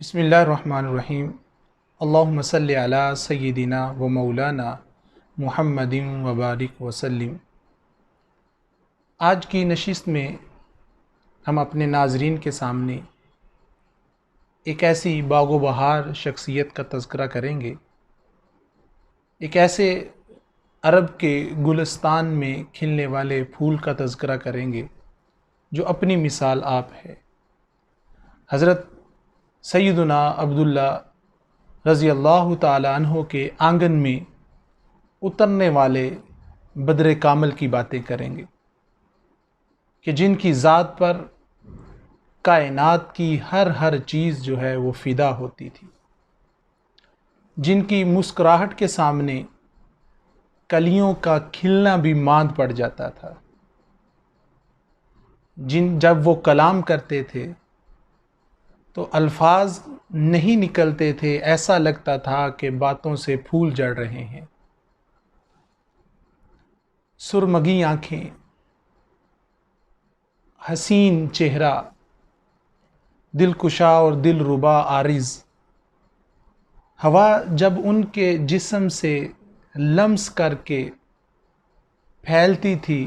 بسم اللہ الرحمن الرحیم۔ اللہم صلی علی سیدنا و مولانا محمد و بارک وسلم۔ آج کی نشست میں ہم اپنے ناظرین کے سامنے ایک ایسی باغ و بہار شخصیت کا تذکرہ کریں گے، ایک ایسے عرب کے گلستان میں کھلنے والے پھول کا تذکرہ کریں گے جو اپنی مثال آپ ہے۔ حضرت سیدنا عبداللہ رضی اللہ تعالی عنہ کے آنگن میں اترنے والے بدر کامل کی باتیں کریں گے کہ جن کی ذات پر کائنات کی ہر چیز جو ہے وہ فدا ہوتی تھی، جن کی مسکراہٹ کے سامنے کلیوں کا کھلنا بھی ماند پڑ جاتا تھا، جب وہ کلام کرتے تھے تو الفاظ نہیں نکلتے تھے، ایسا لگتا تھا کہ باتوں سے پھول جڑ رہے ہیں۔ سرمگی آنکھیں، حسین چہرہ، دلکشا اور دلربا عارض، ہوا جب ان کے جسم سے لمس کر کے پھیلتی تھی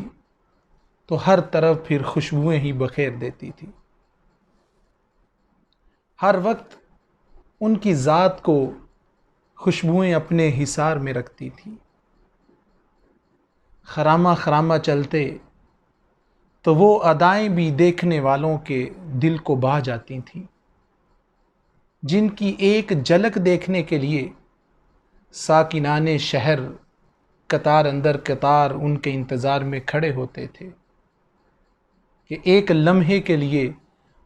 تو ہر طرف پھر خوشبوئیں ہی بکھیر دیتی تھی۔ ہر وقت ان کی ذات کو خوشبوئیں اپنے حصار میں رکھتی تھی۔ خرامہ خرامہ چلتے تو وہ ادائیں بھی دیکھنے والوں کے دل کو بھا جاتی تھیں، جن کی ایک جھلک دیکھنے کے لیے ساکنان شہر قطار اندر قطار ان کے انتظار میں کھڑے ہوتے تھے کہ ایک لمحے کے لیے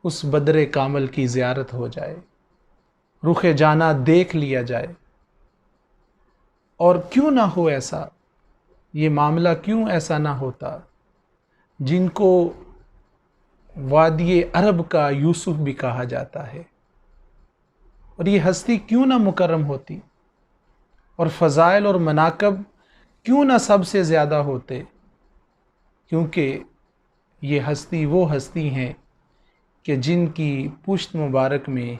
اس بدر کامل کی زیارت ہو جائے، رخ جانا دیکھ لیا جائے۔ اور کیوں نہ ہو ایسا، یہ معاملہ کیوں ایسا نہ ہوتا، جن کو وادی عرب کا یوسف بھی کہا جاتا ہے، اور یہ ہستی کیوں نہ مکرم ہوتی، اور فضائل اور مناقب کیوں نہ سب سے زیادہ ہوتے، کیونکہ یہ ہستی وہ ہستی ہیں کہ جن کی پشت مبارک میں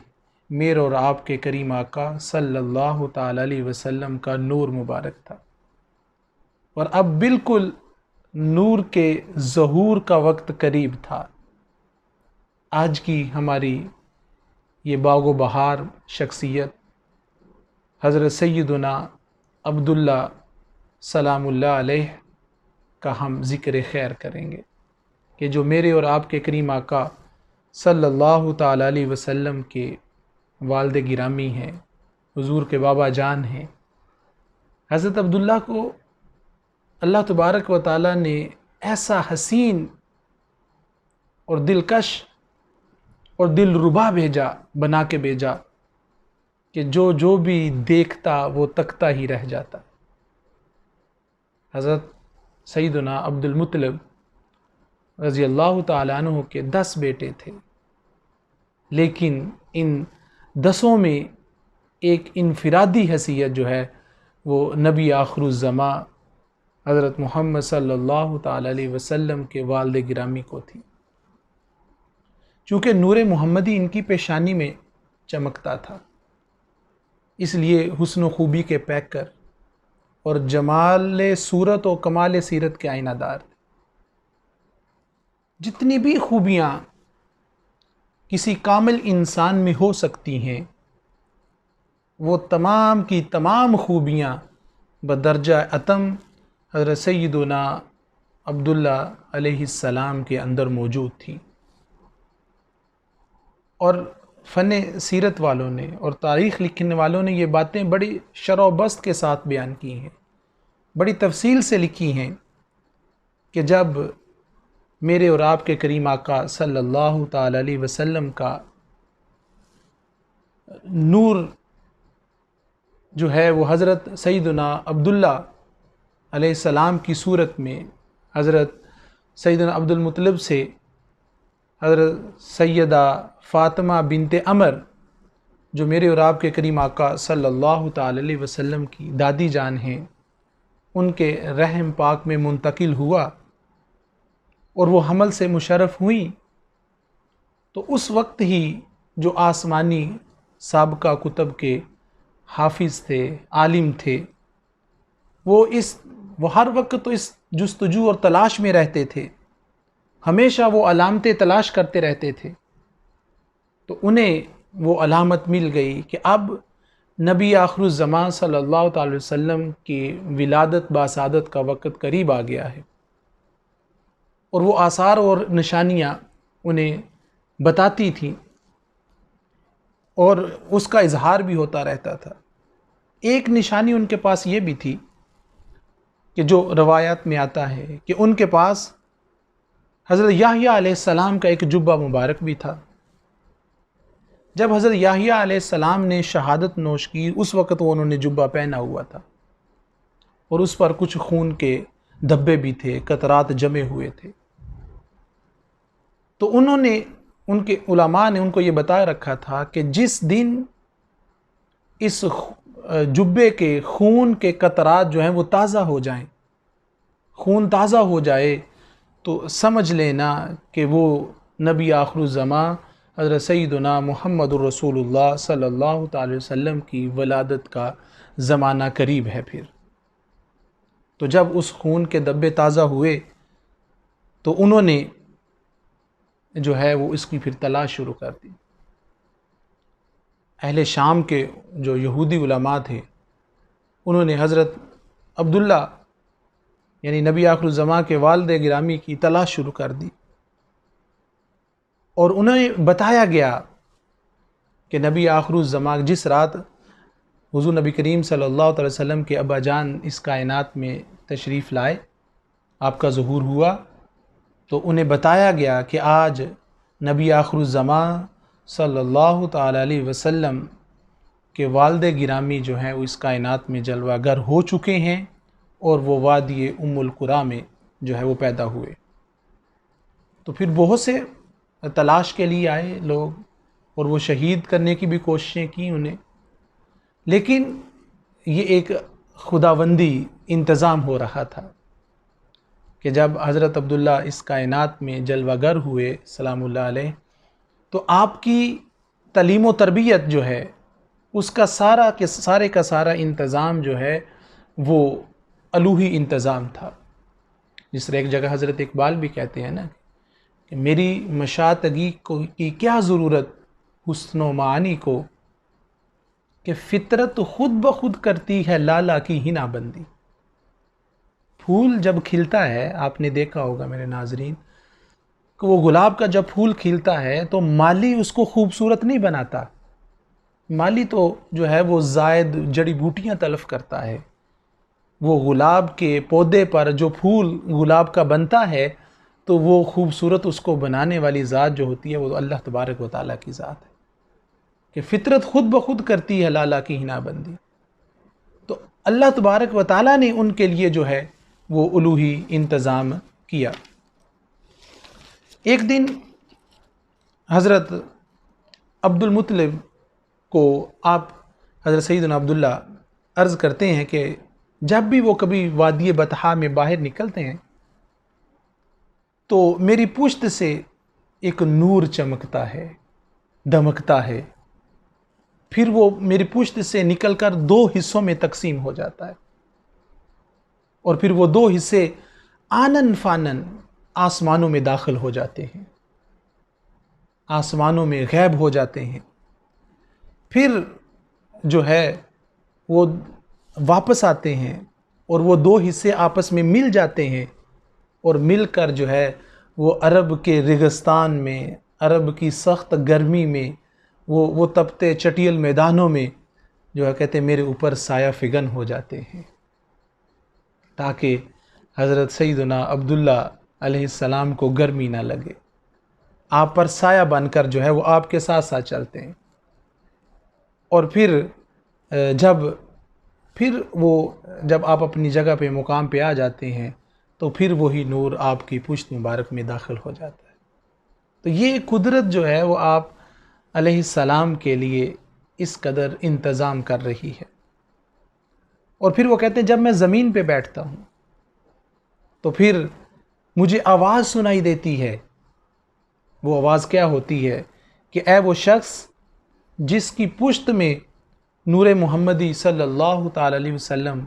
میرے اور آپ کے کریم آقا صلی اللہ تعالی علیہ وسلم کا نور مبارک تھا، اور اب بالکل نور کے ظہور کا وقت قریب تھا۔ آج کی ہماری یہ باغ و بہار شخصیت حضرت سیدنا عبداللہ سلام اللہ علیہ کا ہم ذکر خیر کریں گے کہ جو میرے اور آپ کے کریم آقا صلی اللہ تعالی علیہ وسلم کے والد گرامی ہیں، حضور کے بابا جان ہیں۔ حضرت عبداللہ کو اللہ تبارک و تعالی نے ایسا حسین اور دلکش اور دلربا بنا کے بھیجا کہ جو بھی دیکھتا وہ تکتا ہی رہ جاتا۔ حضرت سیدنا عبد المطلب رضی اللہ تعالیٰ عنہ کے 10 بیٹے تھے، لیکن ان 10 میں ایک انفرادی حیثیت جو ہے وہ نبی آخر الزماں حضرت محمد صلی اللہ تعالیٰ علیہ وسلم کے والد گرامی کو تھی، چونکہ نور محمدی ان کی پیشانی میں چمکتا تھا، اس لیے حسن و خوبی کے پیکر اور جمال صورت و کمال سیرت کے آئینہ دار تھے۔ جتنی بھی خوبیاں کسی کامل انسان میں ہو سکتی ہیں، وہ تمام کی تمام خوبیاں بدرجہ اتم حضرت سیدنا عبداللہ علیہ السلام کے اندر موجود تھیں۔ اور فن سیرت والوں نے اور تاریخ لکھنے والوں نے یہ باتیں بڑی شرح و بسط کے ساتھ بیان کی ہیں، بڑی تفصیل سے لکھی ہیں کہ جب میرے اور آپ کے کریم آقا صلی اللہ تعالی علیہ وسلم کا نور جو ہے وہ حضرت سیدنا عبداللہ علیہ السلام کی صورت میں حضرت سیدنا عبد المطلب سے حضرت سیدہ فاطمہ بنت عمر جو میرے اور آپ کے کریم آقا صلی اللہ تعالی علیہ وسلم کی دادی جان ہیں، ان کے رحم پاک میں منتقل ہوا اور وہ حمل سے مشرف ہوئیں، تو اس وقت ہی جو آسمانی سابقہ کتب کے حافظ تھے، عالم تھے، وہ ہر وقت تو اس جستجو اور تلاش میں رہتے تھے، ہمیشہ وہ علامتیں تلاش کرتے رہتے تھے. تو انہیں وہ علامت مل گئی کہ اب نبی آخر الزمان صلی اللہ تعالی وسلم کی ولادت باسعادت کا وقت قریب آ گیا ہے. اور وہ آثار اور نشانیاں انہیں بتاتی تھیں اور اس کا اظہار بھی ہوتا رہتا تھا. ایک نشانی ان کے پاس یہ بھی تھی کہ جو روایات میں آتا ہے کہ ان کے پاس حضرت یحییٰ علیہ السلام کا ایک جبہ مبارک بھی تھا. جب حضرت یحییٰ علیہ السلام نے شہادت نوش کی اس وقت وہ انہوں نے جبہ پہنا ہوا تھا اور اس پر کچھ خون کے دھبے بھی تھے، قطرات جمے ہوئے تھے. تو انہوں نے، ان کے علماء نے ان کو یہ بتا رکھا تھا کہ جس دن اس جبے کے خون کے قطرات جو ہیں وہ تازہ ہو جائیں، خون تازہ ہو جائے، تو سمجھ لینا کہ وہ نبی آخر الزمان حضرت سیدنا محمد الرسول اللہ صلی اللہ تعالی وسلم کی ولادت کا زمانہ قریب ہے. پھر تو جب اس خون کے دھبے تازہ ہوئے تو انہوں نے جو ہے وہ اس کی پھر تلاش شروع کر دی. اہل شام کے جو یہودی علماء تھے انہوں نے حضرت عبداللہ یعنی نبی آخر الزمان کے والد گرامی کی تلاش شروع کر دی اور انہیں بتایا گیا کہ نبی آخر الزمان جس رات حضور نبی کریم صلی اللہ علیہ وسلم کے ابا جان اس کائنات میں تشریف لائے، آپ کا ظہور ہوا، تو انہیں بتایا گیا کہ آج نبی آخر الزمان صلی اللہ تعالی علیہ وسلم کے والد گرامی جو ہیں وہ اس کائنات میں جلوہ گر ہو چکے ہیں اور وہ وادی ام القریٰ میں جو ہے وہ پیدا ہوئے. تو پھر بہت سے تلاش کے لیے آئے لوگ اور وہ شہید کرنے کی بھی کوششیں کی انہیں، لیکن یہ ایک خداوندی انتظام ہو رہا تھا کہ جب حضرت عبداللہ اس کائنات میں جلوہ گر ہوئے سلام اللہ علیہ، تو آپ کی تعلیم و تربیت جو ہے اس کا سارے کا سارا انتظام جو ہے وہ الوہی انتظام تھا. جس طرح ایک جگہ حضرت اقبال بھی کہتے ہیں نا کہ میری مشاتگی کی کیا ضرورت حسن و معانی کو، کہ فطرت خود بخود کرتی ہے لالا کی ہنا بندی. پھول جب کھلتا ہے، آپ نے دیکھا ہوگا میرے ناظرین، کہ وہ گلاب کا جب پھول کھلتا ہے تو مالی اس کو خوبصورت نہیں بناتا، مالی تو جو ہے وہ زائد جڑی بوٹیاں تلف کرتا ہے. وہ گلاب کے پودے پر جو پھول گلاب کا بنتا ہے تو وہ خوبصورت اس کو بنانے والی ذات جو ہوتی ہے وہ اللہ تبارک و تعالیٰ کی ذات ہے کہ فطرت خود بخود کرتی ہے لالا کی ہنا بندی. تو اللہ تبارک و تعالیٰ نے ان کے لیے جو ہے وہ الوہی انتظام کیا. ایک دن حضرت عبد المطلب کو آپ حضرت سیدنا عبداللہ عرض کرتے ہیں کہ جب بھی وہ کبھی وادی بطحا میں باہر نکلتے ہیں تو میری پشت سے ایک نور چمکتا ہے، دمکتا ہے، پھر وہ میری پشت سے نکل کر 2 حصوں میں تقسیم ہو جاتا ہے اور پھر وہ 2 حصے آنن فانن آسمانوں میں داخل ہو جاتے ہیں، آسمانوں میں غائب ہو جاتے ہیں. پھر جو ہے وہ واپس آتے ہیں اور وہ 2 حصے آپس میں مل جاتے ہیں اور مل کر جو ہے وہ عرب کے ریگستان میں، عرب کی سخت گرمی میں، وہ تپتے چٹیل میدانوں میں جو ہے کہتے ہیں میرے اوپر سایہ فگن ہو جاتے ہیں، تاکہ حضرت سیدنا عبداللہ علیہ السلام کو گرمی نہ لگے. آپ پر سایہ بن کر جو ہے وہ آپ کے ساتھ ساتھ چلتے ہیں. اور پھر جب آپ اپنی جگہ پہ مقام پہ آ جاتے ہیں تو پھر وہی نور آپ کی پشت مبارک میں داخل ہو جاتا ہے. تو یہ قدرت جو ہے وہ آپ علیہ السلام کے لیے اس قدر انتظام کر رہی ہے. اور پھر وہ کہتے ہیں جب میں زمین پہ بیٹھتا ہوں تو پھر مجھے آواز سنائی دیتی ہے. وہ آواز کیا ہوتی ہے کہ اے وہ شخص جس کی پشت میں نور محمدی صلی اللہ تعالی علیہ وسلم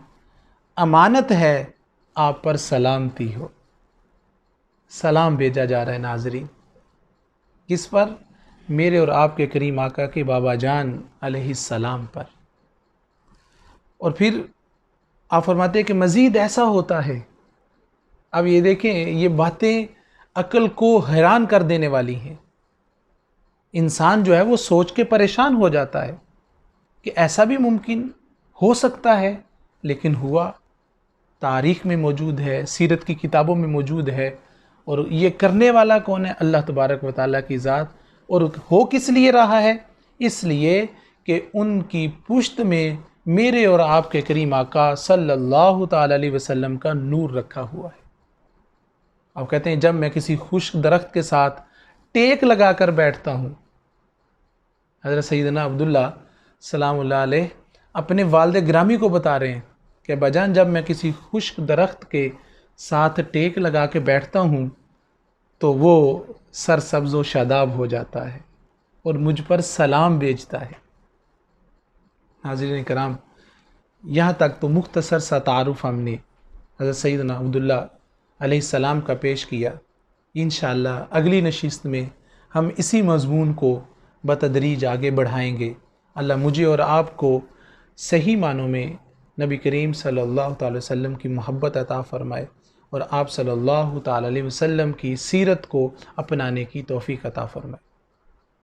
امانت ہے، آپ پر سلامتی ہو۔ سلام بھیجا جا رہا ہے ناظرین، کس پر؟ میرے اور آپ کے کریم آقا کے بابا جان علیہ السلام پر۔ اور پھر آپ فرماتے ہیں کہ مزید ایسا ہوتا ہے۔ اب یہ دیکھیں، یہ باتیں عقل کو حیران کر دینے والی ہیں۔ انسان جو ہے وہ سوچ کے پریشان ہو جاتا ہے کہ ایسا بھی ممکن ہو سکتا ہے، لیکن ہوا۔ تاریخ میں موجود ہے، سیرت کی کتابوں میں موجود ہے، اور یہ کرنے والا کون ہے؟ اللہ تبارک و تعالیٰ کی ذات۔ اور ہو کس لیے رہا ہے؟ اس لیے کہ ان کی پشت میں میرے اور آپ کے کریم آقا صلی اللہ تعالی علیہ وسلم کا نور رکھا ہوا ہے۔ آپ کہتے ہیں جب میں کسی خشک درخت کے ساتھ ٹیک لگا کر بیٹھتا ہوں، حضرت سیدنا عبداللہ سلام اللہ علیہ اپنے والد گرامی کو بتا رہے ہیں کہ بجان جب میں کسی خشک درخت کے ساتھ ٹیک لگا کے بیٹھتا ہوں تو وہ سرسبز و شاداب ہو جاتا ہے اور مجھ پر سلام بھیجتا ہے۔ ناظرین کرام، یہاں تک تو مختصر سا تعارف ہم نے حضرت سیدنا عبداللہ علیہ السلام کا پیش کیا۔ انشاءاللہ اگلی نشست میں ہم اسی مضمون کو بتدریج آگے بڑھائیں گے۔ اللہ مجھے اور آپ کو صحیح معنوں میں نبی کریم صلی اللہ تعالی وسلم کی محبت عطا فرمائے اور آپ صلی اللہ تعالی علیہ وسلم کی سیرت کو اپنانے کی توفیق عطا فرمائے۔